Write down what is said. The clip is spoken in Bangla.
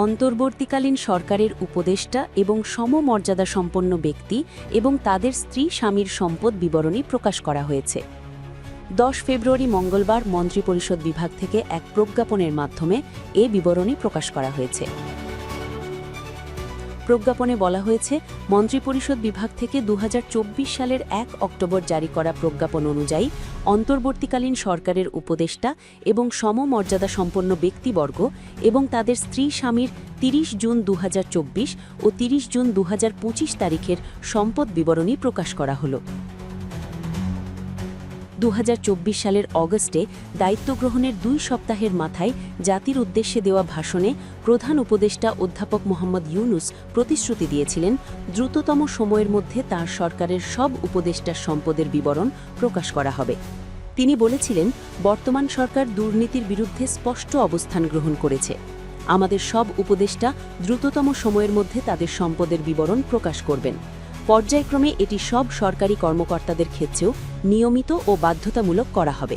অন্তর্বর্তীকালীন সরকারের উপদেষ্টা এবং সমমর্যাদাসম্পন্ন ব্যক্তি এবং তাদের স্ত্রী স্বামীর সম্পদ বিবরণী প্রকাশ করা হয়েছে। 10 ফেব্রুয়ারি মঙ্গলবার মন্ত্রিপরিষদ বিভাগ থেকে এক প্রজ্ঞাপনের মাধ্যমে এ বিবরণী প্রকাশ করা হয়েছে। প্রজ্ঞাপনে বলা হয়েছে, মন্ত্রিপরিষদ বিভাগ থেকে 2024 সালের 1 অক্টোবর জারি করা প্রজ্ঞাপন অনুযায়ী অন্তর্বর্তীকালীন সরকারের উপদেষ্টা এবং সমমর্যাদাসম্পন্ন ব্যক্তিবর্গ এবং তাদের স্ত্রী স্বামীর 30 জুন 2024 ও 30 জুন 2025 তারিখের সম্পদ বিবরণী প্রকাশ করা হলো। 2024 সালের অগস্টে দায়িত্ব গ্রহণের 2 সপ্তাহের মাথায় জাতির উদ্দেশ্যে দেওয়া ভাষণে প্রধান উপদেষ্টা অধ্যাপক মোহাম্মদ ইউনুস প্রতিশ্রুতি দিয়েছিলেন, দ্রুততম সময়ের মধ্যে তার সরকারের সব উপদেষ্টার সম্পদের বিবরণ প্রকাশ করা হবে। তিনি বলেছিলেন, বর্তমান সরকার দুর্নীতির বিরুদ্ধে স্পষ্ট অবস্থান গ্রহণ করেছে। আমাদের সব উপদেষ্টা দ্রুততম সময়ের মধ্যে তাদের সম্পদের বিবরণ প্রকাশ করবেন। পর্যায়ক্রমে এটি সব সরকারি কর্মকর্তাদের ক্ষেত্রেও নিয়মিত ও বাধ্যতামূলক করা হবে।